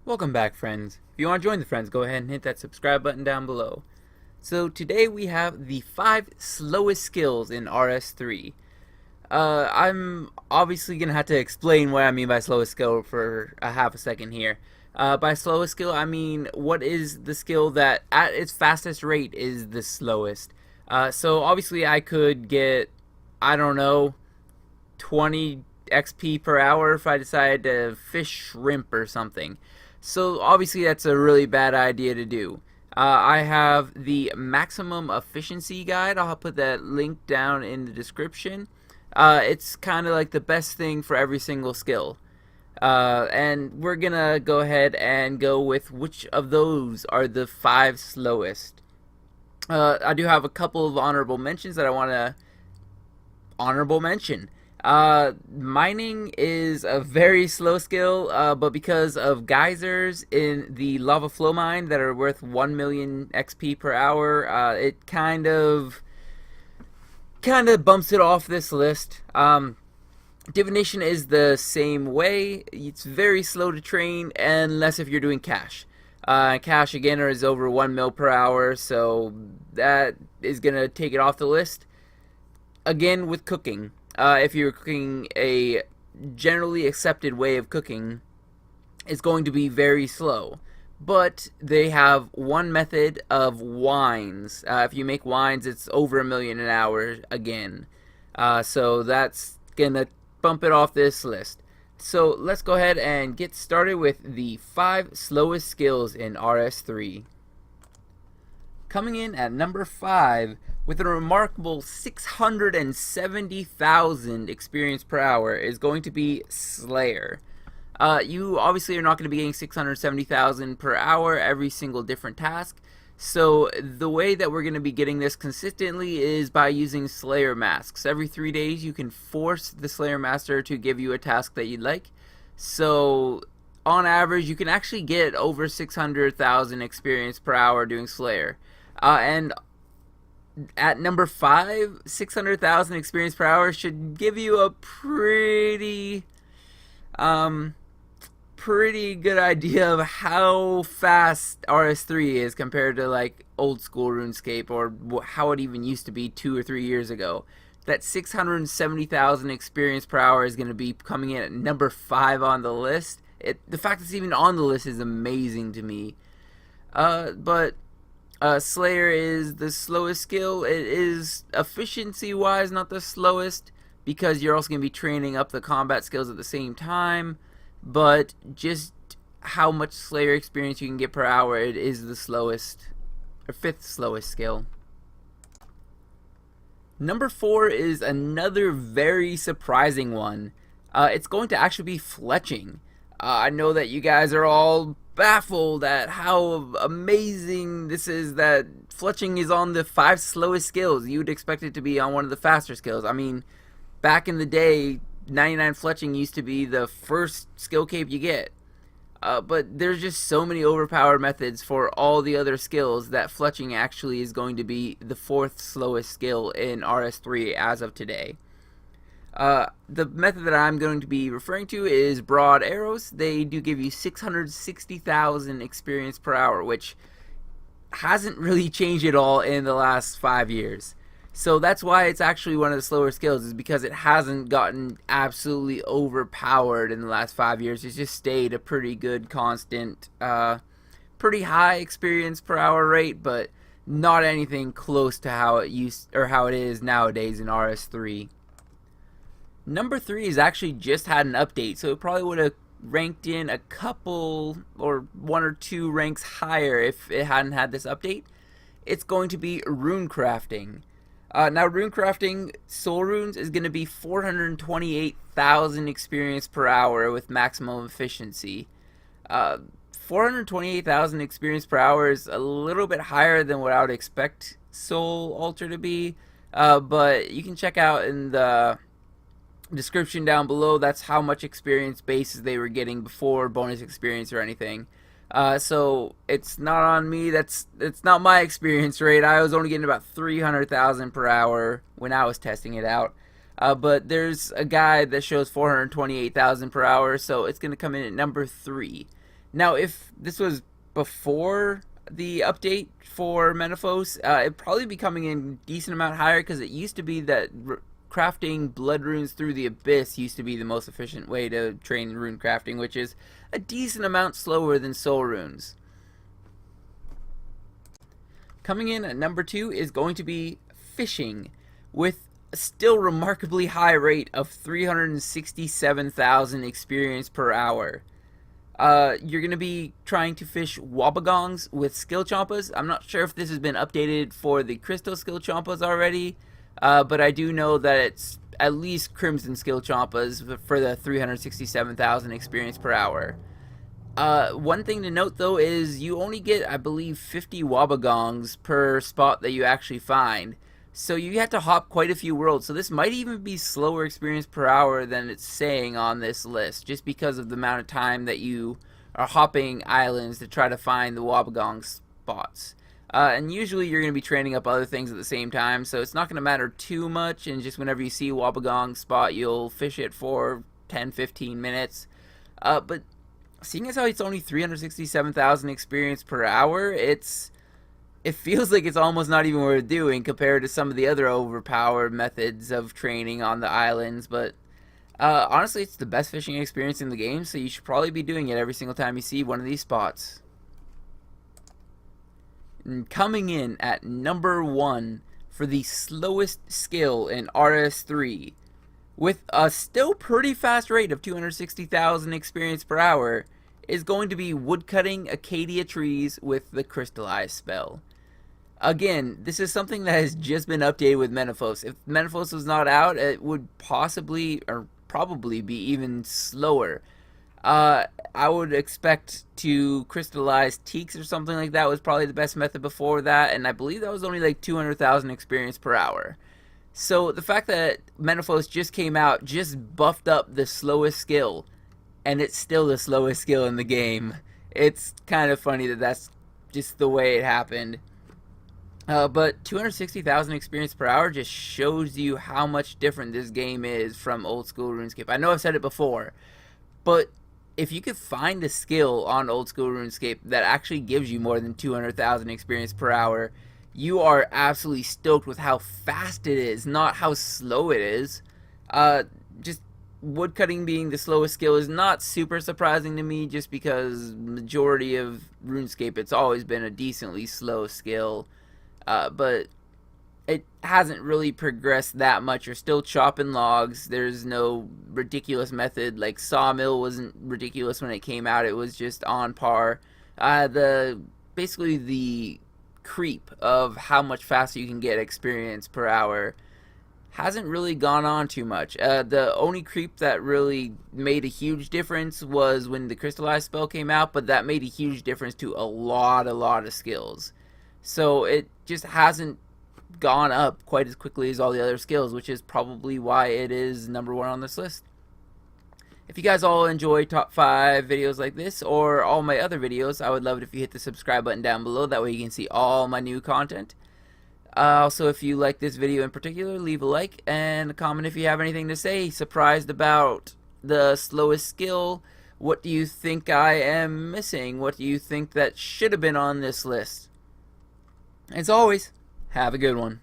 Welcome back, friends. If you want to join the friends, go ahead and hit that subscribe button down below. So today we have the 5 slowest skills in RS3. I'm obviously going to have to explain what I mean by slowest skill for a half a second here. By slowest skill, I mean what is the skill that at its fastest rate is the slowest. So obviously I could get, I don't know, 20 XP per hour if I decide to fish shrimp or something. So obviously that's a really bad idea to do. I have the maximum efficiency guide. I'll put that link down in the description. It's kind of like the best thing for every single skill. And we're gonna go ahead and go with which of those are the 5 slowest. I do have a couple of honorable mentions that I want to honorable mention. Mining is a very slow skill, but because of geysers in the lava flow mine that are worth 1 million XP per hour, it kind of bumps it off this list. Divination is the same way. It's very slow to train, unless if you're doing cash. Cash again is over 1 mil per hour, so that is gonna take it off the list. Again with cooking. If you're cooking a generally accepted way of cooking, it's going to be very slow. But they have one method of wines. If you make wines, it's over 1 million an hour again. So that's going to bump it off this list. So let's go ahead and get started with the 5 slowest skills in RS3. Coming in at number 5 with a remarkable 670,000 experience per hour is going to be Slayer. You obviously are not going to be getting 670,000 per hour every single different task. So the way that we're going to be getting this consistently is by using Slayer masks. Every 3 days you can force the Slayer Master to give you a task that you'd like. So on average you can actually get over 600,000 experience per hour doing Slayer. And at number 5, 600,000 experience per hour should give you a pretty good idea of how fast RS3 is compared to like old school RuneScape, or how it even used to be 2 or 3 years ago. That 670,000 experience per hour is going to be coming in at number 5 on the list. The fact it's even on the list is amazing to me. But Slayer is the slowest skill. It is efficiency-wise not the slowest, because you're also going to be training up the combat skills at the same time. But just how much Slayer experience you can get per hour, it is the slowest, or 5th slowest skill. Number 4 is another very surprising one. It's going to actually be Fletching. I know that you guys are all baffled at how amazing this is that Fletching is on the 5 slowest skills. You'd expect it to be on one of the faster skills. I mean, back in the day, 99 Fletching used to be the first skill cape you get. But there's just so many overpowered methods for all the other skills that Fletching actually is going to be the 4th slowest skill in RS3 as of today. The method that I'm going to be referring to is broad arrows. They do give you 660,000 experience per hour, which hasn't really changed at all in the last 5 years. So that's why it's actually one of the slower skills, is because it hasn't gotten absolutely overpowered in the last 5 years. It's just stayed a pretty good constant, pretty high experience per hour rate, but not anything close to how it is nowadays in RS3. Number 3 has actually just had an update, so it probably would have ranked in a couple or 1 or 2 ranks higher if it hadn't had this update. It's going to be Runecrafting. Now, Runecrafting Soul Runes is going to be 428,000 experience per hour with maximum efficiency. 428,000 experience per hour is a little bit higher than what I would expect Soul Altar to be, but you can check out in the description down below. That's how much experience bases they were getting before bonus experience or anything. So it's not on me. It's not my experience rate. I was only getting about 300,000 per hour when I was testing it out. But there's a guide that shows 428,000 per hour, so it's going to come in at number 3. Now, if this was before the update for Menaphos, it'd probably be coming in decent amount higher because it used to be that crafting blood runes through the abyss used to be the most efficient way to train rune crafting, which is a decent amount slower than soul runes. Coming in at number 2 is going to be fishing, with a still remarkably high rate of 367,000 experience per hour. You're going to be trying to fish wobbegongs with skill chompas. I'm not sure if this has been updated for the crystal skill chompas already, but I do know that it's at least crimson skill chompas for the 367,000 experience per hour. One thing to note though is you only get, I believe, 50 wobbegongs per spot that you actually find. So you have to hop quite a few worlds. So this might even be slower experience per hour than it's saying on this list, just because of the amount of time that you are hopping islands to try to find the wobbegong spots. And usually you're going to be training up other things at the same time, so it's not going to matter too much, and just whenever you see a wobbegong spot, you'll fish it for 10-15 minutes. But seeing as how it's only 367,000 experience per hour, it feels like it's almost not even worth doing compared to some of the other overpowered methods of training on the islands. But honestly, it's the best fishing experience in the game, so you should probably be doing it every single time you see one of these spots. And coming in at number 1 for the slowest skill in RS3, with a still pretty fast rate of 260,000 experience per hour, is going to be woodcutting acacia trees with the crystallized spell. Again, this is something that has just been updated with Menaphos. If Menaphos was not out, it would possibly or probably be even slower. I would expect to crystallize teaks or something like that was probably the best method before that, and I believe that was only like 200,000 experience per hour. So the fact that Menaphos just came out just buffed up the slowest skill, and it's still the slowest skill in the game. It's kind of funny that that's just the way it happened. But 260,000 experience per hour just shows you how much different this game is from old school RuneScape. I know I've said it before, but if you could find a skill on old school RuneScape that actually gives you more than 200,000 experience per hour, you are absolutely stoked with how fast it is, not how slow it is. Just woodcutting being the slowest skill is not super surprising to me, just because majority of RuneScape it's always been a decently slow skill. But it hasn't really progressed that much. You're still chopping logs. There's no ridiculous method. Like Sawmill wasn't ridiculous when it came out. It was just on par. Basically the creep of how much faster you can get experience per hour hasn't really gone on too much. The only creep that really made a huge difference was when the crystallized spell came out, but that made a huge difference to a lot of skills. So it just hasn't gone up quite as quickly as all the other skills, which is probably why it is number 1 on this list. If you guys all enjoy top 5 videos like this, or all my other videos, I would love it if you hit the subscribe button down below. That way you can see all my new content. Also, if you like this video in particular, leave a like and a comment if you have anything to say. Surprised about the slowest skill? What do you think I am missing? What do you think that should have been on this list? As always, have a good one.